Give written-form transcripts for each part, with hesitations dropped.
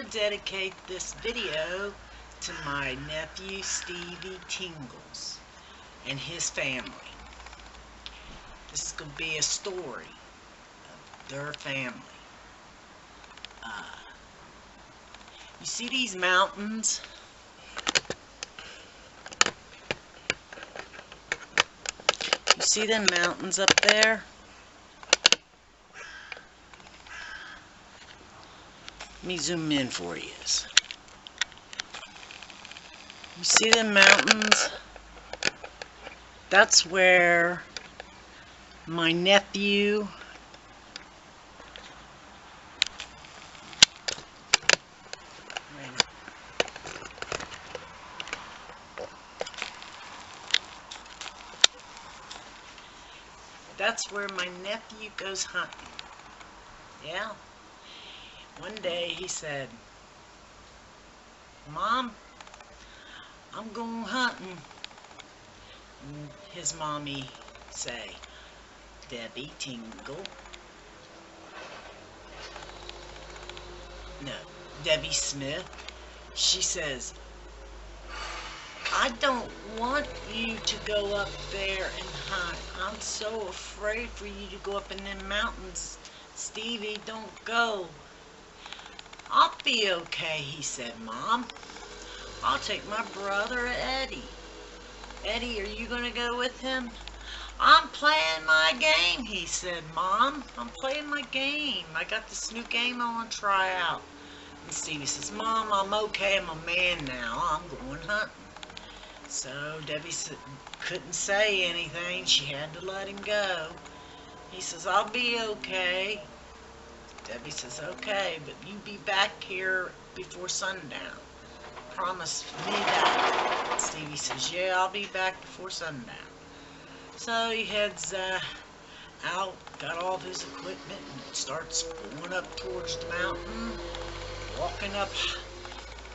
dedicate this video to my nephew Steven Tingles and his family. This is going to be a story of their family. You see these mountains? You see them mountains up there? Let me zoom in for you. You see them mountains? That's where my nephew goes hunting. Yeah. One day he said, "Mom, I'm going hunting." And his mommy say, "Debbie Tingle." No, Debbie Smith. She says, "I don't want you to go up there and hunt. I'm so afraid for you to go up in them mountains. Stevie, don't go." "I'll be okay," he said, "Mom. I'll take my brother Eddie." "Eddie, are you going to go with him?" "I'm playing my game," he said, "Mom. I'm playing my game. I got this new game I want to try out." And Stevie says, "Mom, I'm okay. I'm a man now. I'm going hunting." So Debbie couldn't say anything. She had to let him go. He says, "I'll be okay." Debbie says, "Okay, but you be back here before sundown. Promise me that." Stevie says, "Yeah, I'll be back before sundown." So he heads out, got all of his equipment, and starts going up towards the mountain, walking up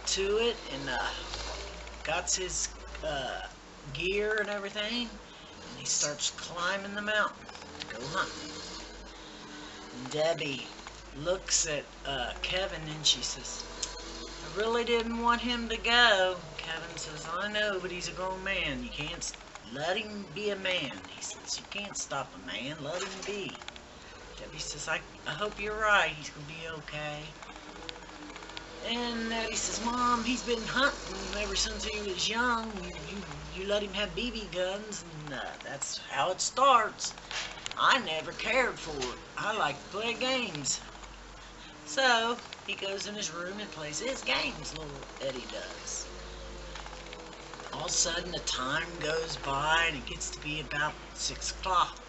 to it, and got his gear and everything, and he starts climbing the mountain to go hunting. And Debbie looks at Kevin and she says, "I really didn't want him to go." Kevin says, "I know, but he's a grown man. You can't let him be a man." He says, "You can't stop a man. Let him be." Debbie says, I hope you're right. He's going to be okay." And Eddie says, "Mom, he's been hunting ever since he was young. You let him have BB guns, and that's how it starts. I never cared for it. I like to play games." So he goes in his room and plays his games, little Eddie does. All of a sudden the time goes by and it gets to be about 6 o'clock.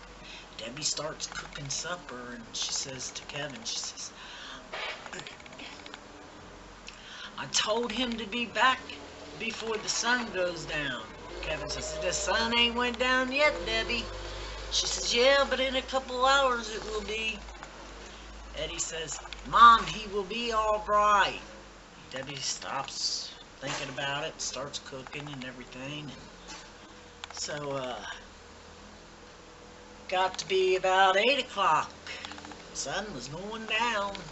Debbie starts cooking supper and she says to Kevin, she says, "I told him to be back before the sun goes down." Kevin says, "The sun ain't went down yet, Debbie." She says, "Yeah, but in a couple hours it will be." Eddie says, "Mom, he will be all right." Debbie stops thinking about it, starts cooking and everything. And so, got to be about 8 o'clock. The sun was going down.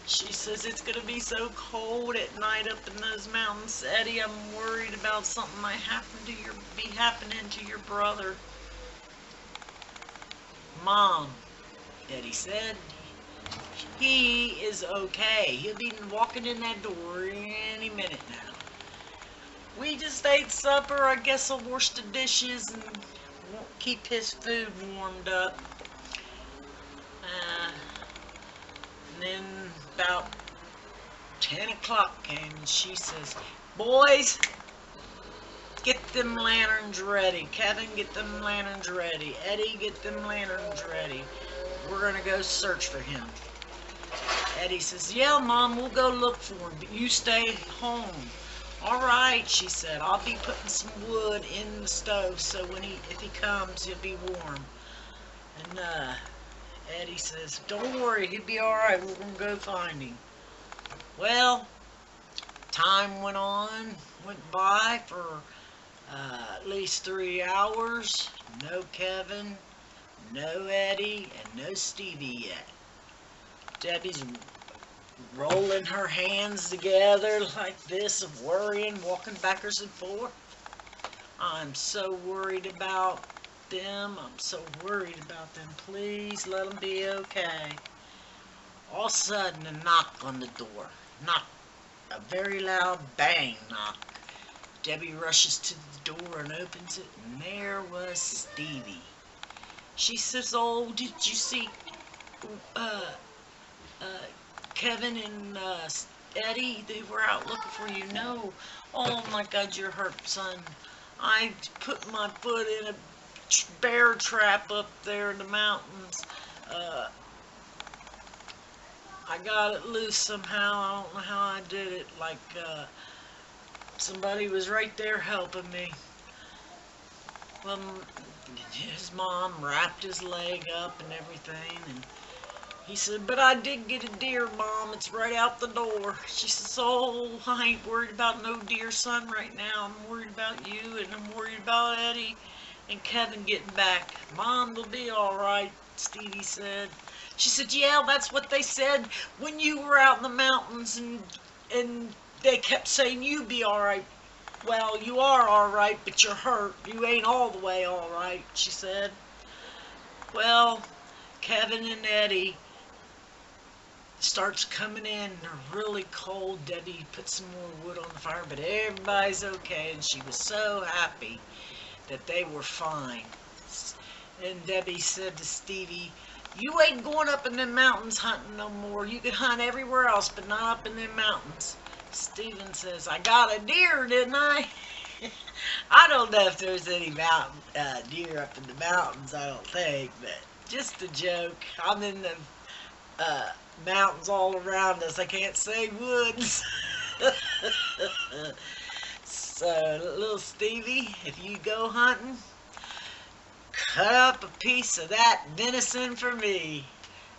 She says, "It's going to be so cold at night up in those mountains. Eddie, I'm worried about something might be happening to your brother." "Mom," Eddie said, "he is okay. He'll be walking in that door any minute now. We just ate supper. I guess I'll wash the dishes and won't keep his food warmed up." And then about 10 o'clock came and she says, "Boys, get them lanterns ready. Kevin, get them lanterns ready. Eddie, get them lanterns ready. We're going to go search for him." Eddie says, "Yeah, Mom, we'll go look for him, but you stay home." "All right," she said. "I'll be putting some wood in the stove so if he comes, he'll be warm." And Eddie says, "Don't worry, he'll be all right. We're going to go find him." Well, time went by for at least 3 hours. No Kevin, no Eddie, and no Stevie yet. Debbie's rolling her hands together like this, of worrying, walking backwards and forth. I'm so worried about them. I'm so worried about them. Please let them be okay. All of a sudden, a knock on the door. Knock. A very loud bang knock. Debbie rushes to the door and opens it, and there was Stevie. She says, "Oh, did you see uh, uh, Kevin and Eddie? They were out looking for you." "No." "Oh my God, you're hurt, son. I put my foot in a bear trap up there in the mountains. Uh, I got it loose somehow. I don't know how I did it. Like somebody was right there helping me." Well, his mom wrapped his leg up and everything, and he said, "But I did get a deer, Mom. It's right out the door." She says, "Oh, I ain't worried about no deer, son, right now. I'm worried about you, and I'm worried about Eddie and Kevin getting back." "Mom, they'll be all right," Stevie said. She said, "Yeah, that's what they said when you were out in the mountains, and they kept saying you'd be all right." "Well, you are all right, but you're hurt. You ain't all the way all right," she said. Well, Kevin and Eddie starts coming in. They're really cold. Debbie put some more wood on the fire, but everybody's okay, and she was so happy that they were fine. And Debbie said to Stevie, "You ain't going up in them mountains hunting no more. You can hunt everywhere else, but not up in them mountains." Steven says, "I got a deer, didn't I?" I don't know if there's any mountain deer up in the mountains, I don't think, but just a joke. I'm in the mountains all around us. I can't say woods. So, little Stevie, if you go hunting, cut up a piece of that venison for me.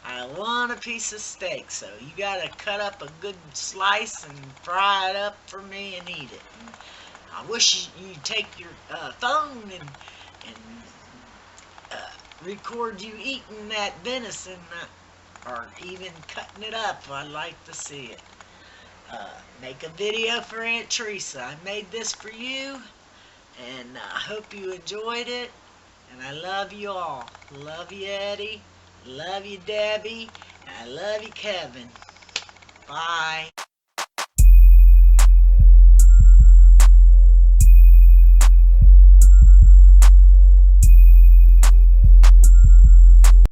I want a piece of steak, so you gotta cut up a good slice and fry it up for me and eat it. And I wish you'd take your phone and record you eating that venison, or even cutting it up. I'd like to see it. Make a video for Aunt Teresa. I made this for you, and I hope you enjoyed it. And I love you all. Love you, Eddie. Love you, Debbie. And I love you, Kevin. Bye.